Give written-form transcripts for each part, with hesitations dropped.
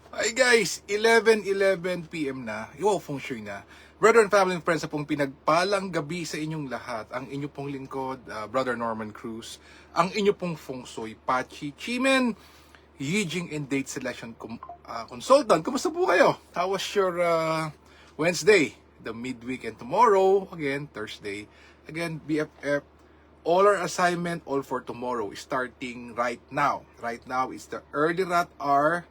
Hi guys, 11:11 PM na, feng shui na. Brother and family and friends, sa pong pinagpalang gabi sa inyong lahat. Ang inyo pong lingkod, Brother Norman Cruz. Ang inyo pong feng shui, Pachi Chimen, Yijing and Date Selection Consultant. Kumusta po kayo? How was your Wednesday? The midweek and tomorrow, again, Thursday. Again, BFF. All our assignment, all for tomorrow, starting right now. Right now is the early rat hour.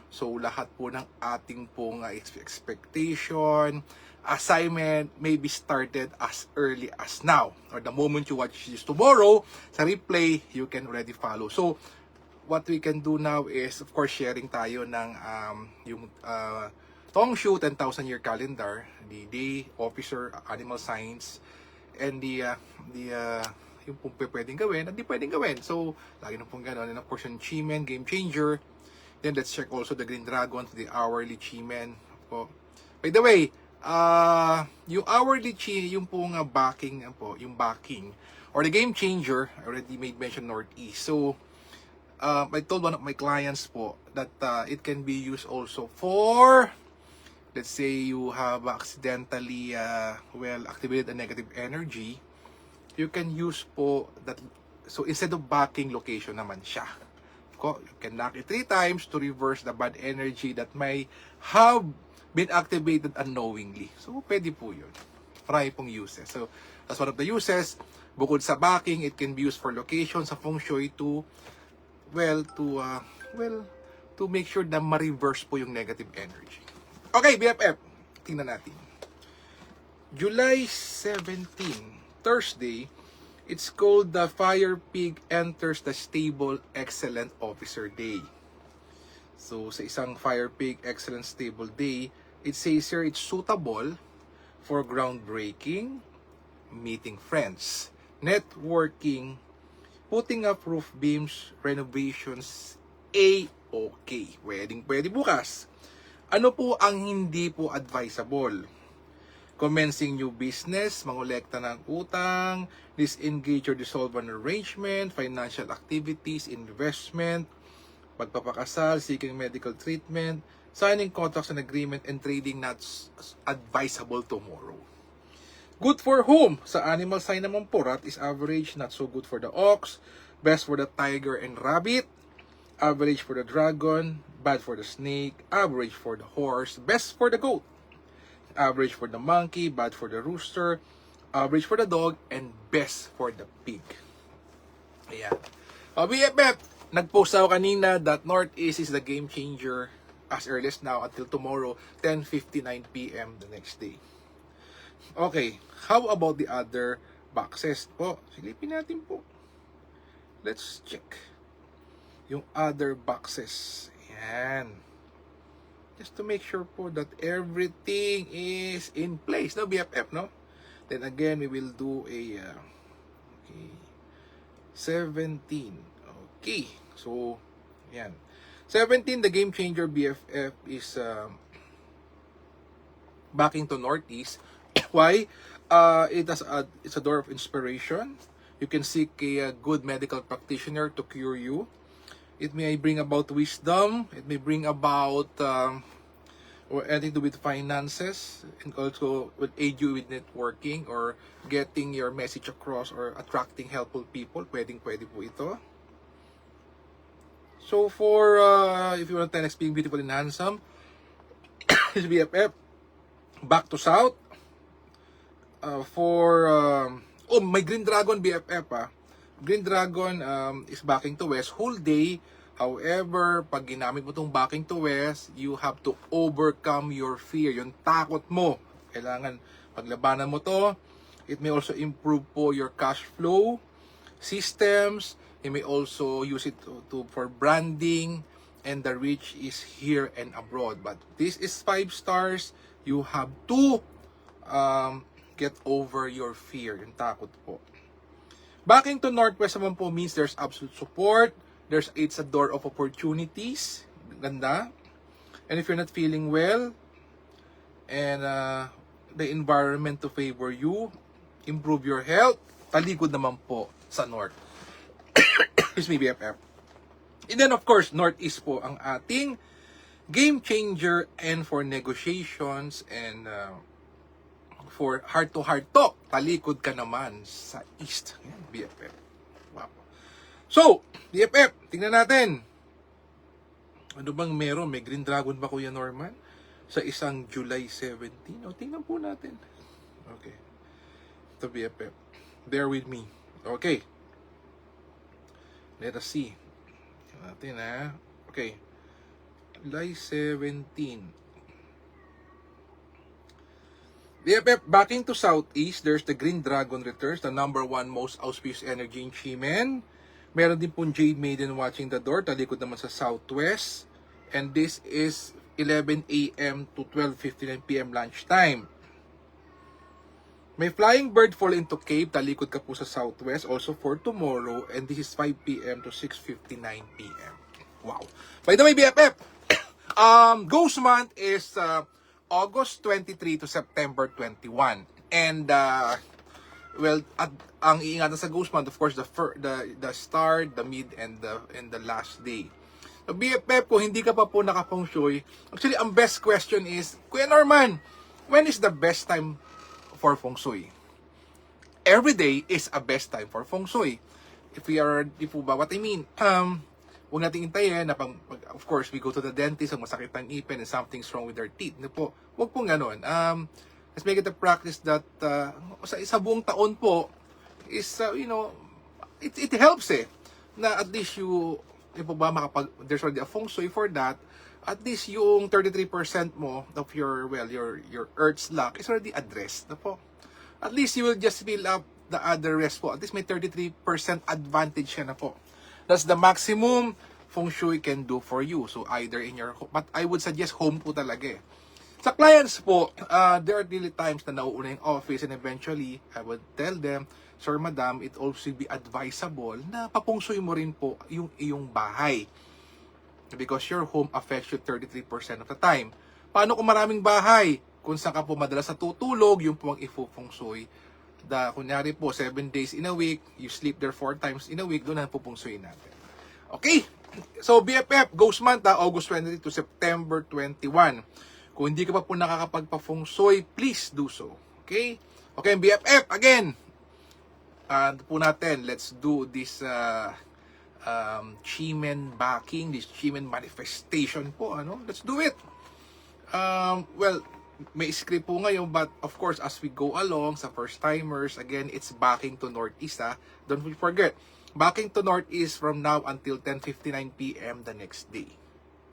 So, lahat po ng ating pong expectation, assignment may be started as early as now. Or the moment you watch this tomorrow, sa replay, you can already follow. So, what we can do now is, of course, sharing tayo ng yung Tongshu 10,000 year calendar, the day, officer, animal science, and yung pong pwedeng gawin at di pwedeng gawin. So, lagi na pong gano'n. And of course, yung Chi-Men, Game Changer. Then, let's check also the Green Dragon, the hourly Chi-Men. Po. By the way, yung hourly Chi, yung pong backing, yung backing, or the Game Changer, I already made mention Northeast. So, I told one of my clients po that it can be used also for, let's say you have accidentally, activated a negative energy. You can use po that, so instead of backing location naman siya. You can knock it 3 times to reverse the bad energy that may have been activated unknowingly. So, pwede po yun. Marami pong uses. So, that's one of the uses. Bukod sa backing, it can be used for location sa feng shui to make sure na ma-reverse po yung negative energy. Okay, BFF. Tingnan natin. July 17. Thursday, it's called the Fire Pig Enters the Stable Excellent Officer Day. So, sa isang Fire Pig Excellent Stable Day, it says here it's suitable for groundbreaking, meeting friends, networking, putting up roof beams, renovations, A-okay. Pwede bukas. Ano po ang hindi po advisable? Commencing new business, mangolekta ng utang, disengage or dissolve an arrangement, financial activities, investment, pagpapakasal, seeking medical treatment, signing contracts and agreement, and trading not advisable tomorrow. Good for whom? Sa animal sign naman po, rat is average, not so good for the ox, best for the tiger and rabbit, average for the dragon, bad for the snake, average for the horse, best for the goat, average for the monkey, bad for the rooster, average for the dog, and best for the pig. Ayan. BFF, nag-post ako kanina that Northeast is the game changer as early as now until tomorrow, 10:59 PM the next day. Okay, how about the other boxes po? Silipin natin po. Let's check yung other boxes. Ayan. Just to make sure po that everything is in place. No, BFF, no? Then again, we will do a 17. Okay. So, yan. 17, the game changer BFF is backing to Northeast. Why? It's a door of inspiration. You can seek a good medical practitioner to cure you. It may bring about wisdom. It may bring about or anything to do with finances, and also will aid you with networking or getting your message across or attracting helpful people. Pwede po ito. So for if you want 10x being beautiful and handsome, is BFF back to south. My Green Dragon BFF Green Dragon is backing to west whole day. However, pag ginamit mo itong backing to west, you have to overcome your fear, yung takot mo. Kailangan paglabanan mo to. It may also improve po your cash flow systems. You may also use it for branding, and the reach is here and abroad. But this is 5 stars. You have to get over your fear, yung takot po. Backing to northwest naman po means there's absolute support. It's a door of opportunities. Ganda. And if you're not feeling well, and the environment to favor you, improve your health, talikod naman po sa north. Excuse me, BFF. And then of course, northeast po ang ating game changer and for negotiations and for heart-to-heart talk. Talikod ka naman sa East. Yan, BFF. Wow. So, BFF, tingnan natin. Ano bang meron? May Green Dragon ba, Kuya Norman? Sa isang July 17? O, tingnan po natin. Okay. Ito, BFF. Bear with me. Okay. Let us see. Tingnan natin, ha. Okay. July 17. BFF, backing to southeast, there's the Green Dragon returns, the number 1 most auspicious energy in Chimen. Meron din pong Jade Maiden watching the door, talikod naman sa southwest. And this is 11 a.m. to 12:59 p.m. lunchtime. May Flying Bird fall into cave, talikod ka po sa southwest, also for tomorrow. And this is 5 p.m. to 6:59 p.m. Wow. By the way, BFF, Ghost Month is August 23 to September 21. And well, ang iingatan sa Ghost Month, of course, the start, the mid, and the last day. So, BFF, kung hindi ka pa po naka-feng shui, actually, ang best question is, Kuya Norman, when is the best time for feng shui? Every day is a best time for feng shui. If po ba, what I mean, huwag natin intayin na of course, we go to the dentist, ang masakit ng ipin and something's wrong with our teeth. Po, huwag pong ganun. Let's make it a practice that sa buong taon po is, it helps na at least po ba, there's already a feng shui for that, at least yung 33% mo of your earth's luck is already addressed na po. At least you will just fill up the other rest po. At least may 33% advantage siya na po. That's the maximum feng shui can do for you. So either in your home, but I would suggest home po talaga. Sa clients po, there are really times na nauuna yung office and eventually I would tell them, Sir, Madam, it also be advisable na papungsoy mo rin po yung iyong bahay. Because your home affects you 33% of the time. Paano kung maraming bahay? Kung saan ka po madalas natutulog, yung po ang ifupungsoy. Kunyari po, 7 days in a week, you sleep there 4 times in a week, doon na pupungsoy natin. Okay? So, BFF, Ghost Month, August 23 to September 21. Kung hindi ka pa po nakakapagpa-feng shui, please do so. Okay? Okay, BFF, again, po natin, let's do this Chimen backing, this Chimen manifestation po, let's do it. Well, may script po ngayon, but of course, as we go along, sa first timers, again, it's backing to northeast, don't forget, backing to northeast from now until 10:59 p.m. the next day.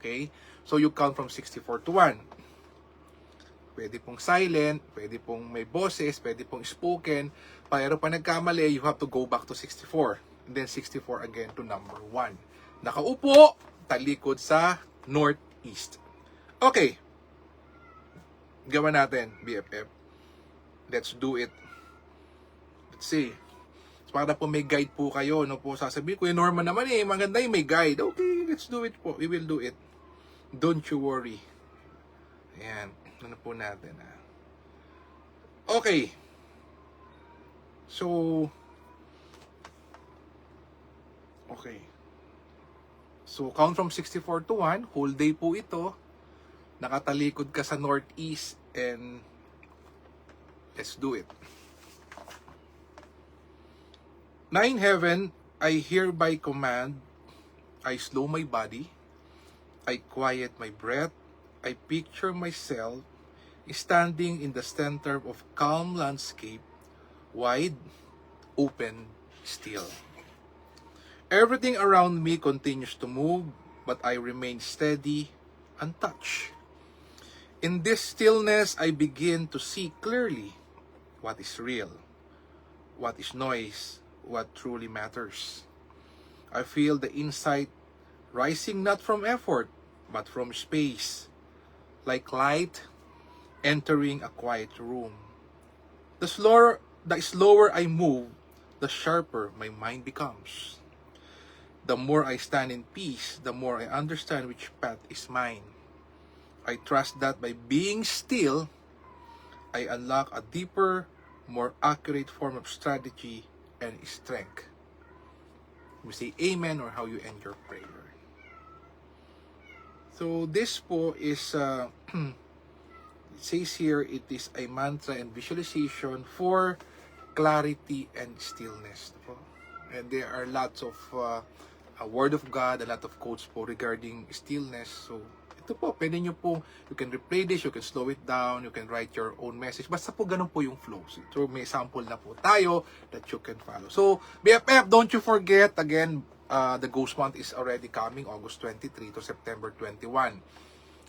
Okay? So, you count from 64 to 1. Pwede pong silent, pwede pong may boses, pwede pong spoken. Pero pa nagkamali, you have to go back to 64. And then 64 again to number 1. Nakaupo, talikod sa northeast. Okay. Gawa natin, BFF. Let's do it. Let's see. So, para po may guide po kayo, po sasabihin, Kuya Norman naman maganda yung may guide. Okay, let's do it po. We will do it. Don't you worry. Ayan. Ano po natin, Okay. So, okay. So, count from 64 to 1. Whole day po ito. Nakatalikod ka sa northeast and let's do it. 9 heaven, I hereby command, I slow my body, I quiet my breath, I picture myself standing in the center of calm landscape, wide, open, still. Everything around me continues to move, but I remain steady, untouched. In this stillness, I begin to see clearly what is real, what is noise, what truly matters. I feel the insight rising not from effort, but from space, like light entering a quiet room. The slower I move, the sharper my mind becomes. The more I stand in peace, the more I understand which path is mine. I trust that by being still, I unlock a deeper, more accurate form of strategy and strength. We say amen or how you end your prayer. So this po is it says here it is a mantra and visualization for clarity and stillness po. And there are lots of a word of God, a lot of quotes po regarding stillness. So ito po, pwede nyo po, you can replay this, you can slow it down, you can write your own message. Basta po ganun po yung flow. So may sample na po tayo that you can follow. So BFF, don't you forget, again, the Ghost Month is already coming, August 23 to September 21.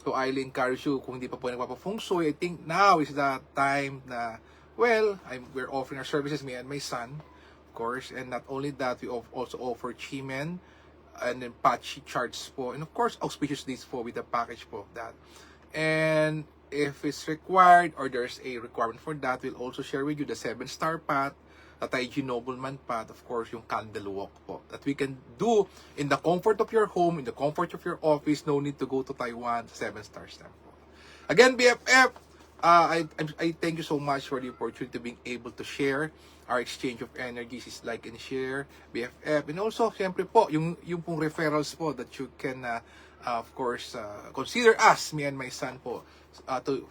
So I encourage you, kung hindi pa po nagpapa-feng shui, I think now is the time na, well, we're offering our services, me and my son, of course. And not only that, we also offer Chimen and then patchy charts po. And of course, auspicious days po with the package po of that. And if it's required or there's a requirement for that, we'll also share with you the 7-star path, the Taiji Nobleman path, of course, yung candle walk po. That we can do in the comfort of your home, in the comfort of your office, no need to go to Taiwan, 7-star stamp po. Again, BFF, I thank you so much for the opportunity of being able to share our exchange of energies is like and share, BFF. And also, siyempre po, yung pong referrals po that you can, of course, consider us, me and my son po,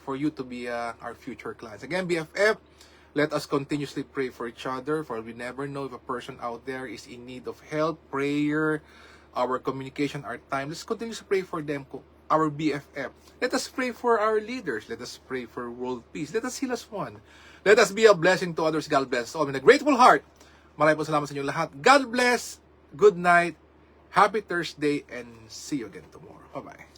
for you to be our future clients. Again, BFF, let us continuously pray for each other, for we never know if a person out there is in need of help, prayer, our communication, our time. Let's continue to pray for them, our BFF. Let us pray for our leaders. Let us pray for world peace. Let us heal as one. Let us be a blessing to others. God bless all. With a grateful heart, maraming po salamat sa inyo lahat. God bless. Good night. Happy Thursday and see you again tomorrow. Bye-bye.